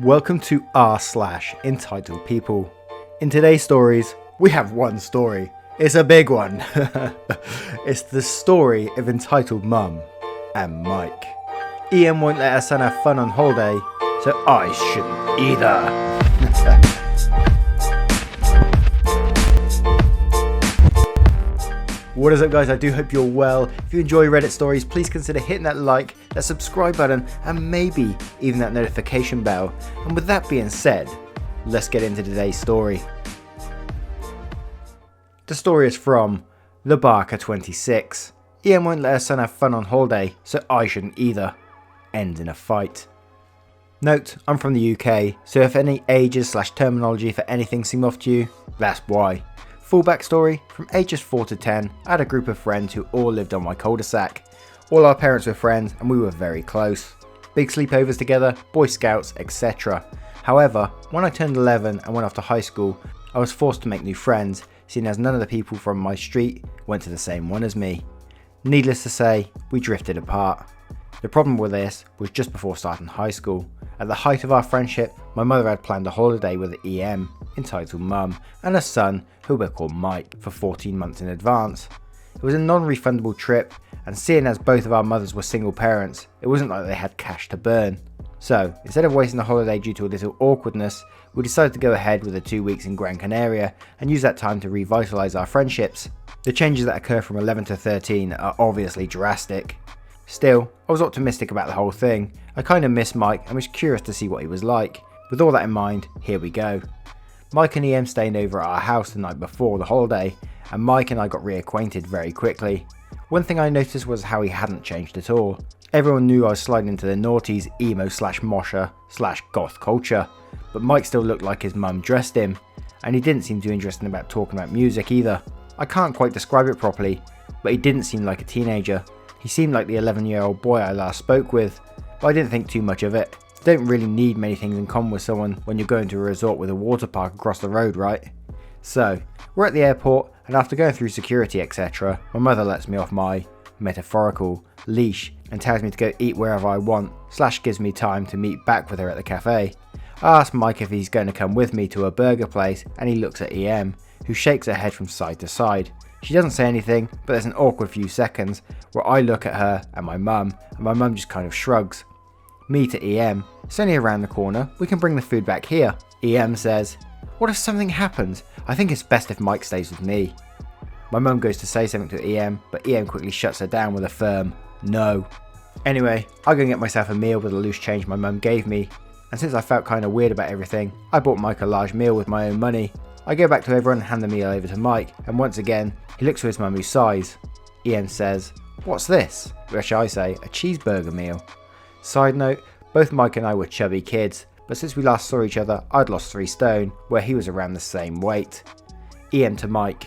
Welcome to r/Entitled People. In today's stories, we have one story. It's a big one. It's the story of entitled Mum and Mike. Ian won't let her son have fun on holiday, so I shouldn't either. What is up, guys? I do hope you're well. If you enjoy Reddit stories, please consider hitting that like, that subscribe button, and maybe even that notification bell. And with that being said, let's get into today's story. The story is from The Barker26. Ian won't let her son have fun on holiday, so I shouldn't either. Ends in a fight. Note, I'm from the UK, so if any ages/terminology for anything seem off to you, that's why. Full backstory, from ages 4 to 10, I had a group of friends who all lived on my cul-de-sac. All our parents were friends and we were very close. Big sleepovers together, Boy Scouts, etc. However, when I turned 11 and went off to high school, I was forced to make new friends, seeing as none of the people from my street went to the same one as me. Needless to say, we drifted apart. The problem with this was just before starting high school. At the height of our friendship, my mother had planned a holiday with EM, entitled Mum, and a son who we'll call Mike, for 14 months in advance. It was a non-refundable trip, and seeing as both of our mothers were single parents, it wasn't like they had cash to burn. So, instead of wasting the holiday due to a little awkwardness, we decided to go ahead with the 2 weeks in Gran Canaria and use that time to revitalise our friendships. The changes that occur from 11 to 13 are obviously drastic. Still, I was optimistic about the whole thing. I kinda missed Mike and was curious to see what he was like. With all that in mind, here we go. Mike and EM stayed over at our house the night before the holiday, and Mike and I got reacquainted very quickly. One thing I noticed was how he hadn't changed at all. Everyone knew I was sliding into the noughties, emo/mosher/goth culture, but Mike still looked like his mum dressed him, and he didn't seem too interested about talking about music either. I can't quite describe it properly, but he didn't seem like a teenager. He seemed like the 11-year-old boy I last spoke with, but I didn't think too much of it. You don't really need many things in common with someone when you're going to a resort with a water park across the road, right? So, we're at the airport, and after going through security etc, my mother lets me off my metaphorical leash and tells me to go eat wherever I want, / gives me time to meet back with her at the cafe. I ask Mike if he's going to come with me to a burger place, and he looks at EM, who shakes her head from side to side. She doesn't say anything, but there's an awkward few seconds where I look at her and my mum just kind of shrugs. Me to EM, it's only around the corner, we can bring the food back here. EM says, what if something happens? I think it's best if Mike stays with me. My mum goes to say something to EM, but EM quickly shuts her down with a firm no. Anyway, I go and get myself a meal with the loose change my mum gave me, and since I felt kinda weird about everything, I bought Mike a large meal with my own money. I go back to everyone and hand the meal over to Mike, and once again, he looks for his mum who sighs. EM says, what's this? Which I say, a cheeseburger meal. Side note, both Mike and I were chubby kids, but since we last saw each other, I'd lost 3 stone, where he was around the same weight. EM to Mike,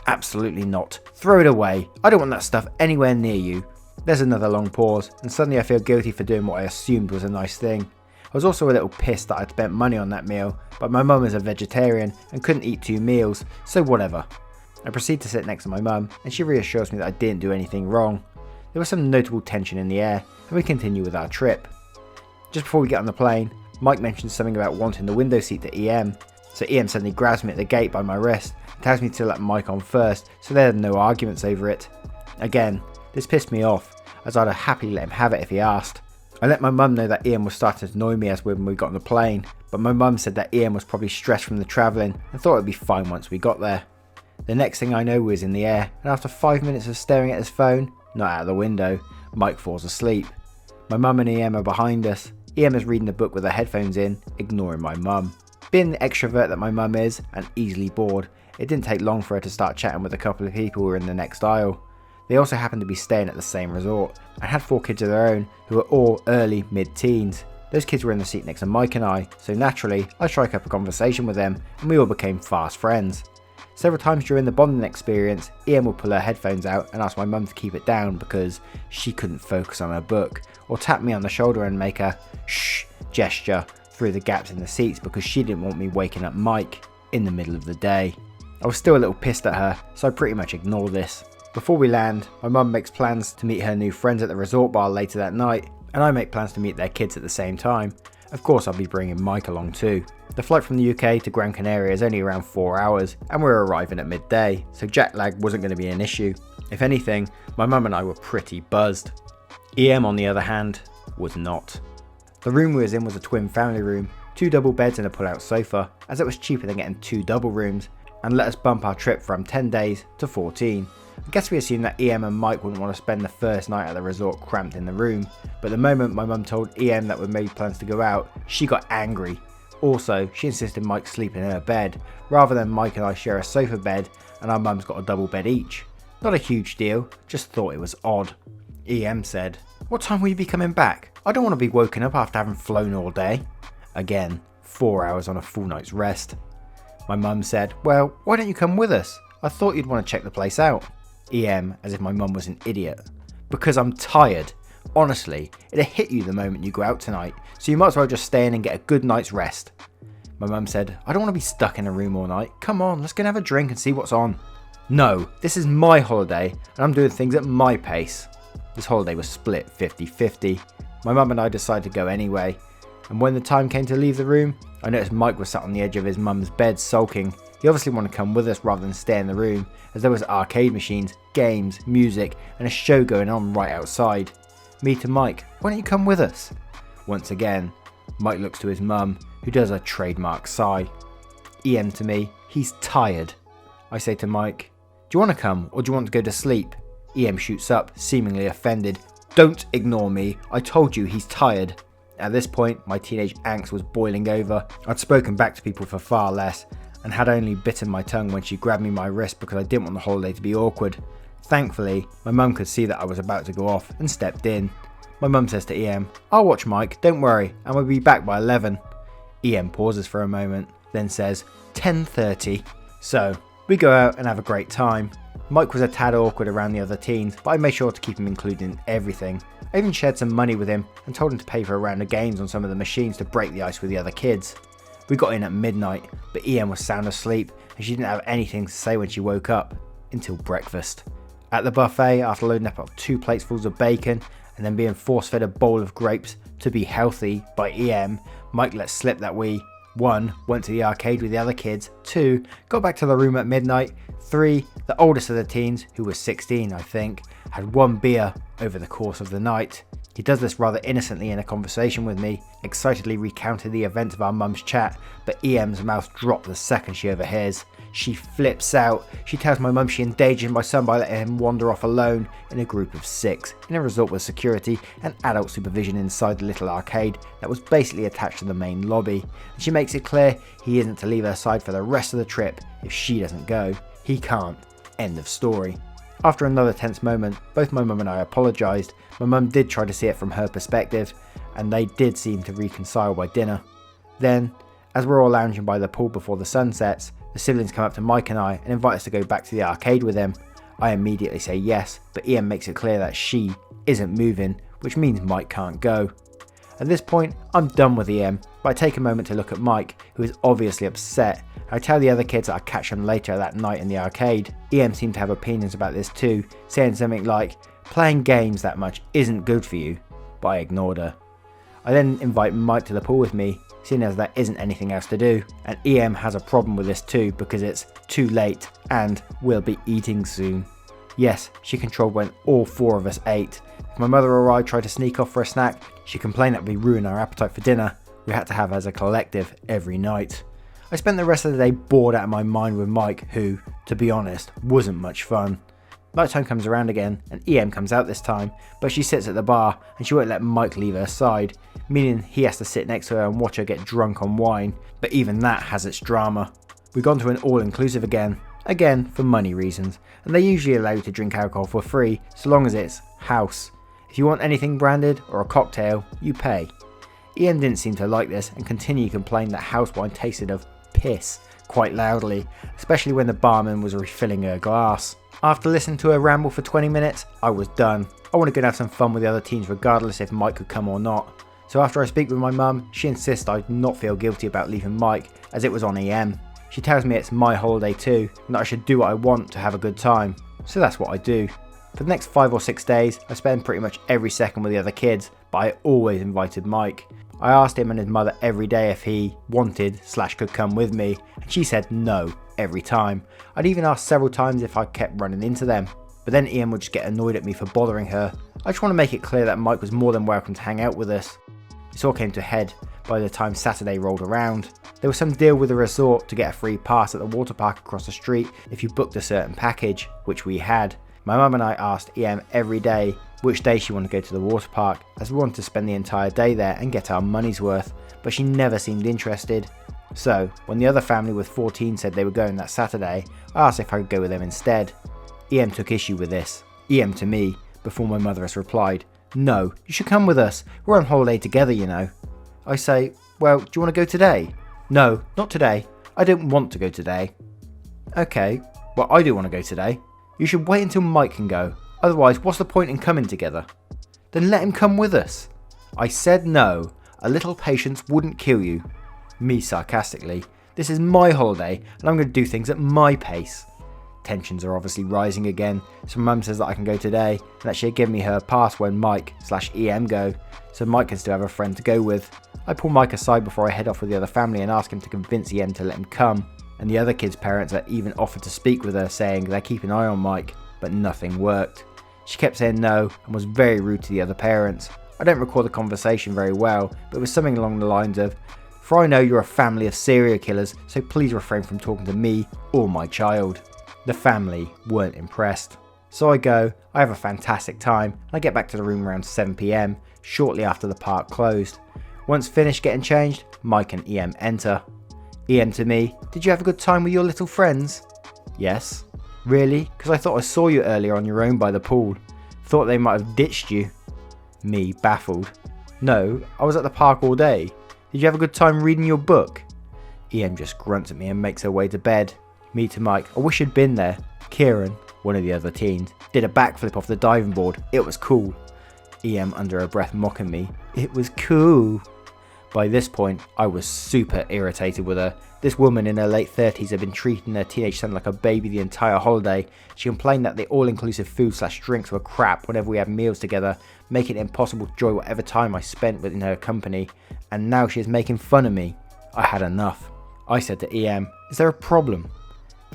absolutely not. Throw it away. I don't want that stuff anywhere near you. There's another long pause, and suddenly I feel guilty for doing what I assumed was a nice thing. I was also a little pissed that I'd spent money on that meal, but my mum is a vegetarian and couldn't eat 2 meals, so whatever. I proceed to sit next to my mum, and she reassures me that I didn't do anything wrong. There was some notable tension in the air, and we continue with our trip. Just before we get on the plane, Mike mentions something about wanting the window seat to EM, so EM suddenly grabs me at the gate by my wrist and tells me to let Mike on first, so there are no arguments over it. Again, this pissed me off, as I'd have happily let him have it if he asked. I let my mum know that Ian was starting to annoy me when we got on the plane, but my mum said that Ian was probably stressed from the travelling and thought it would be fine once we got there. The next thing I know, we was in the air, and after 5 minutes of staring at his phone, not out of the window, Mike falls asleep. My mum and EM are behind us. EM is reading a book with her headphones in, ignoring my mum. Being the extrovert that my mum is, and easily bored, it didn't take long for her to start chatting with a couple of people who were in the next aisle. They also happened to be staying at the same resort, and had 4 kids of their own, who were all early mid-teens. Those kids were in the seat next to Mike and I, so naturally, I strike up a conversation with them, and we all became fast friends. Several times during the bonding experience, EM would pull her headphones out and ask my mum to keep it down because she couldn't focus on her book, or tap me on the shoulder and make a shh gesture through the gaps in the seats because she didn't want me waking up Mike in the middle of the day. I was still a little pissed at her, so I pretty much ignored this. Before we land, my mum makes plans to meet her new friends at the resort bar later that night, and I make plans to meet their kids at the same time. Of course I'll be bringing Mike along too. The flight from the UK to Gran Canaria is only around 4 hours and we're arriving at midday, so jet lag wasn't going to be an issue. If anything, my mum and I were pretty buzzed. EM on the other hand, was not. The room we was in was a twin family room, 2 double beds and a pull-out sofa, as it was cheaper than getting 2 double rooms, and let us bump our trip from 10 days to 14. I guess we assumed that EM and Mike wouldn't want to spend the first night at the resort cramped in the room, but the moment my mum told EM that we made plans to go out, she got angry. Also, she insisted Mike sleep in her bed, rather than Mike and I share a sofa bed and our mums got a double bed each. Not a huge deal, just thought it was odd. EM said, "What time will you be coming back? I don't want to be woken up after having flown all day." Again, 4 hours on a full night's rest. My mum said, "Well, why don't you come with us? I thought you'd want to check the place out." EM, as if my mum was an idiot. "Because I'm tired. Honestly, it'll hit you the moment you go out tonight, so you might as well just stay in and get a good night's rest." My mum said, "I don't want to be stuck in a room all night. Come on, let's go and have a drink and see what's on." No, this is my holiday and I'm doing things at my pace. This holiday was split 50-50. My mum and I decided to go anyway, and when the time came to leave the room, I noticed Mike was sat on the edge of his mum's bed sulking. He obviously wanted to come with us rather than stay in the room, as there was arcade machines, games, music and a show going on right outside. Me to Mike, "Why don't you come with us?" Once again, Mike looks to his mum, who does a trademark sigh. EM to me, "He's tired." I say to Mike, "Do you want to come or do you want to go to sleep?" EM shoots up, seemingly offended. "Don't ignore me, I told you he's tired." At this point, my teenage angst was boiling over. I'd spoken back to people for far less, and had only bitten my tongue when she grabbed me by my wrist because I didn't want the holiday to be awkward. Thankfully, my mum could see that I was about to go off and stepped in. My mum says to EM, "I'll watch Mike, don't worry, and we'll be back by 11. EM pauses for a moment, then says 10:30. So, we go out and have a great time. Mike was a tad awkward around the other teens, but I made sure to keep him included in everything. I even shared some money with him and told him to pay for a round of games on some of the machines to break the ice with the other kids. We got in at midnight, but EM was sound asleep and she didn't have anything to say when she woke up, until breakfast. At the buffet, after loading up 2 platefuls of bacon and then being force-fed a bowl of grapes to be healthy by EM, Mike let slip that we 1. Went to the arcade with the other kids, 2. Got back to the room at midnight, 3. The oldest of the teens, who was 16 I think, had 1 beer over the course of the night. He does this rather innocently in a conversation with me, excitedly recounted the events of our mum's chat, but EM's mouth dropped the second she overhears. She flips out. She tells my mum she endangered my son by letting him wander off alone in a group of 6, in a resort with security and adult supervision inside the little arcade that was basically attached to the main lobby, and she makes it clear he isn't to leave her side for the rest of the trip if she doesn't go. He can't. End of story. After another tense moment, both my mum and I apologised. My mum did try to see it from her perspective, and they did seem to reconcile by dinner. Then, as we're all lounging by the pool before the sun sets, the siblings come up to Mike and I and invite us to go back to the arcade with them. I immediately say yes, but Ian makes it clear that she isn't moving, which means Mike can't go. At this point, I'm done with EM, but I take a moment to look at Mike, who is obviously upset. I tell the other kids that I'll catch him later that night in the arcade. EM seemed to have opinions about this too, saying something like, "Playing games that much isn't good for you," but I ignored her. I then invite Mike to the pool with me, seeing as there isn't anything else to do, and EM has a problem with this too because it's too late and we'll be eating soon. Yes, she controlled when all 4 of us ate. If my mother or I tried to sneak off for a snack, she complained that we ruined our appetite for dinner. We had to have as a collective every night. I spent the rest of the day bored out of my mind with Mike, who, to be honest, wasn't much fun. Nighttime comes around again, and EM comes out this time, but she sits at the bar and she won't let Mike leave her side, meaning he has to sit next to her and watch her get drunk on wine, but even that has its drama. We've gone to an all-inclusive again for money reasons, and they usually allow you to drink alcohol for free so long as it's house. If you want anything branded or a cocktail, you pay. Ian didn't seem to like this and continued to complain that house wine tasted of piss quite loudly, especially when the barman was refilling her glass. After listening to her ramble for 20 minutes, I was done. I want to go and have some fun with the other teens regardless if Mike could come or not. So after I speak with my mum, she insists I not feel guilty about leaving Mike as it was on EM. She tells me it's my holiday too, and that I should do what I want to have a good time. So that's what I do. For the next 5 or 6 days, I spend pretty much every second with the other kids, but I always invited Mike. I asked him and his mother every day if he wanted / could come with me, and she said no every time. I'd even asked several times if I kept running into them, but then Ian would just get annoyed at me for bothering her. I just want to make it clear that Mike was more than welcome to hang out with us. This all came to a head by the time Saturday rolled around. There was some deal with the resort to get a free pass at the water park across the street if you booked a certain package, which we had. My mum and I asked EM every day which day she wanted to go to the water park, as we wanted to spend the entire day there and get our money's worth, but she never seemed interested. So, when the other family with 14 said they were going that Saturday, I asked if I could go with them instead. EM took issue with this. EM to me, before my mother has replied, "No, you should come with us, we're on holiday together, you know." I say, "Well, do you want to go today?" "No, not today, I don't want to go today." "Okay, well I do want to go today." "You should wait until Mike can go, otherwise what's the point in coming together?" "Then let him come with us." I said no, a little patience wouldn't kill you. Me sarcastically, "This is my holiday and I'm going to do things at my pace." Tensions are obviously rising again, so Mum says that I can go today and that she'll give me her pass when Mike / EM go, so Mike can still have a friend to go with. I pull Mike aside before I head off with the other family and ask him to convince EM to let him come, and the other kids' parents are even offered to speak with her, saying they're keeping an eye on Mike, but nothing worked. She kept saying no and was very rude to the other parents. I don't recall the conversation very well, but it was something along the lines of, "For I know you're a family of serial killers, so please refrain from talking to me or my child." The family weren't impressed. So I go, I have a fantastic time, and I get back to the room around 7 PM, shortly after the park closed. Once finished getting changed, Mike and EM enter. EM to me, "Did you have a good time with your little friends?" "Yes." "Really? Because I thought I saw you earlier on your own by the pool. Thought they might have ditched you." Me, baffled. "No, I was at the park all day. Did you have a good time reading your book?" EM just grunts at me and makes her way to bed. Me to Mike, "I wish you'd been there. Kieran," one of the other teens, "did a backflip off the diving board. It was cool." EM under her breath mocking me, "It was cool." By this point, I was super irritated with her. This woman in her late 30s had been treating her teenage son like a baby the entire holiday. She complained that the all-inclusive food / drinks were crap whenever we had meals together, making it impossible to enjoy whatever time I spent within her company, and now she is making fun of me. I had enough. I said to EM, "Is there a problem?"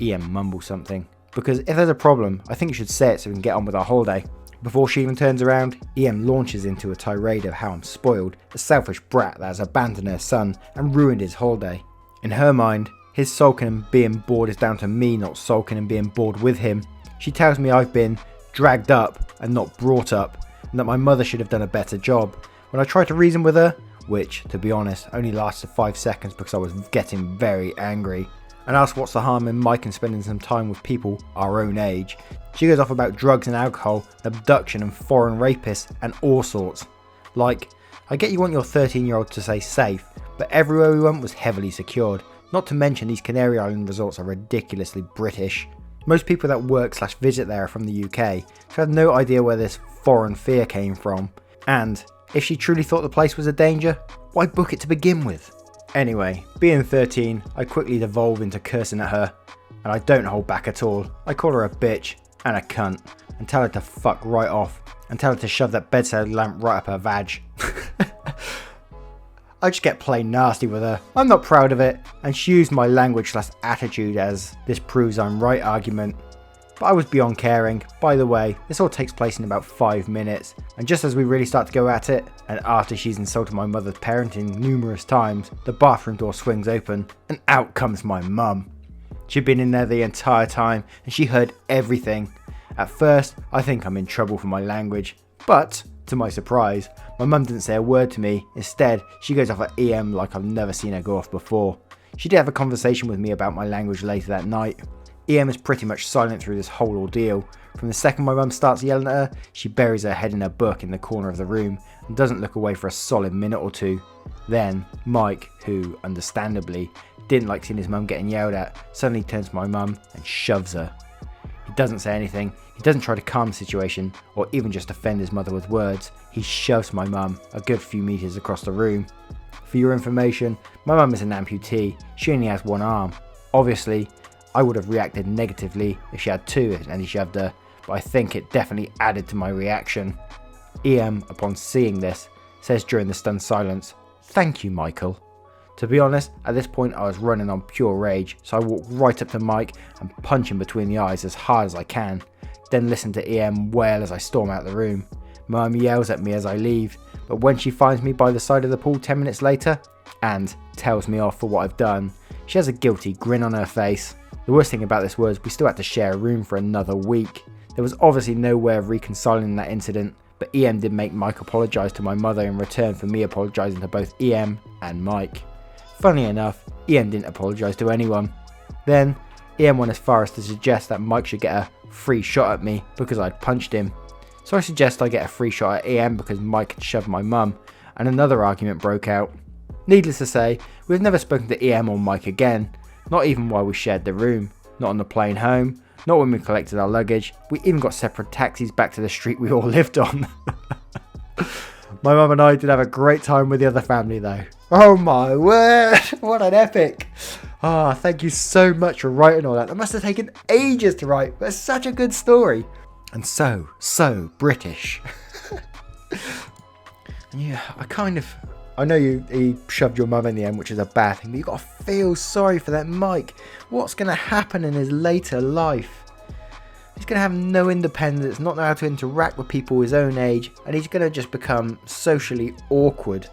EM mumbles something. "Because if there's a problem, I think you should say it so we can get on with our holiday." Before she even turns around, EM launches into a tirade of how I'm spoiled, a selfish brat that has abandoned her son and ruined his holiday. In her mind, his sulking and being bored is down to me not sulking and being bored with him. She tells me I've been dragged up and not brought up, and that my mother should have done a better job. When I try to reason with her, which, to be honest, only lasted 5 seconds because I was getting very angry, and ask what's the harm in Mike and spending some time with people our own age, she goes off about drugs and alcohol, abduction and foreign rapists and all sorts. Like, I get you want your 13-year-old to stay safe, but everywhere we went was heavily secured. Not to mention these Canary Island resorts are ridiculously British. Most people that work / visit there are from the UK, so I have no idea where this foreign fear came from. And if she truly thought the place was a danger, why book it to begin with? Anyway, being 13, I quickly devolve into cursing at her, and I don't hold back at all. I call her a bitch and a cunt, and tell her to fuck right off, and tell her to shove that bedside lamp right up her vag. I just get plain nasty with her. I'm not proud of it, and she used my language / attitude as "this proves I'm right" argument. But I was beyond caring. By the way, this all takes place in about 5 minutes, and just as we really start to go at it, and after she's insulted my mother's parenting numerous times, the bathroom door swings open, and out comes my mum. She'd been in there the entire time, and she heard everything. At first, I think I'm in trouble for my language, but, to my surprise, my mum didn't say a word to me. Instead, she goes off at EM like I've never seen her go off before. She did have a conversation with me about my language later that night. EM is pretty much silent through this whole ordeal. From the second my mum starts yelling at her, she buries her head in her book in the corner of the room and doesn't look away for a solid minute or two. Then, Mike, who, understandably, didn't like seeing his mum getting yelled at, suddenly turns to my mum and shoves her. He doesn't say anything, he doesn't try to calm the situation, or even just offend his mother with words. He shoves my mum a good few meters across the room. For your information, my mum is an amputee, she only has one arm. Obviously, I would have reacted negatively if she had two and he shoved her, but I think it definitely added to my reaction. EM, upon seeing this, says during the stunned silence, Thank you, Michael. To be honest, at this point I was running on pure rage, so I walked right up to Mike and punch him between the eyes as hard as I can, then listen to EM wail as I storm out the room. Mum yells at me as I leave, but when she finds me by the side of the pool 10 minutes later, and tells me off for what I've done, she has a guilty grin on her face. The worst thing about this was we still had to share a room for another week. There was obviously no way of reconciling that incident, but EM did make Mike apologise to my mother in return for me apologising to both EM and Mike. Funny enough, EM didn't apologise to anyone. Then, EM went as far as to suggest that Mike should get a free shot at me because I'd punched him. So I suggest I get a free shot at EM because Mike had shoved my mum, and another argument broke out. Needless to say, we've never spoken to EM or Mike again, not even while we shared the room, not on the plane home, not when we collected our luggage. We even got separate taxis back to the street we all lived on. My mum and I did have a great time with the other family though. Oh my word, what an epic. Thank you so much for writing all that. That must have taken ages to write, but it's such a good story. And so British. And yeah, I know he shoved your mum in the end, which is a bad thing, but you got to feel sorry for that Mike. What's going to happen in his later life? He's going to have no independence, not know how to interact with people his own age, and he's going to just become socially awkward.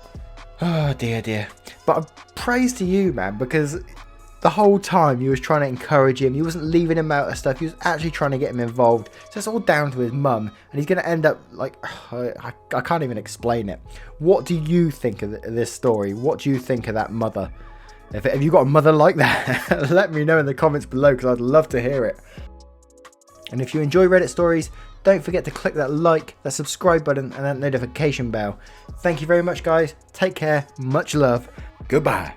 Oh dear. But praise to you, man, because the whole time you was trying to encourage him, you wasn't leaving him out of stuff, you was actually trying to get him involved. So it's all down to his mum, and he's going to end up like, I can't even explain it. What do you think of this story? What do you think of that mother? Have you got a mother like that? Let me know in the comments below, because I'd love to hear it. And if you enjoy Reddit stories, don't forget to click that like, that subscribe button, and that notification bell. Thank you very much, guys. Take care. Much love. Goodbye.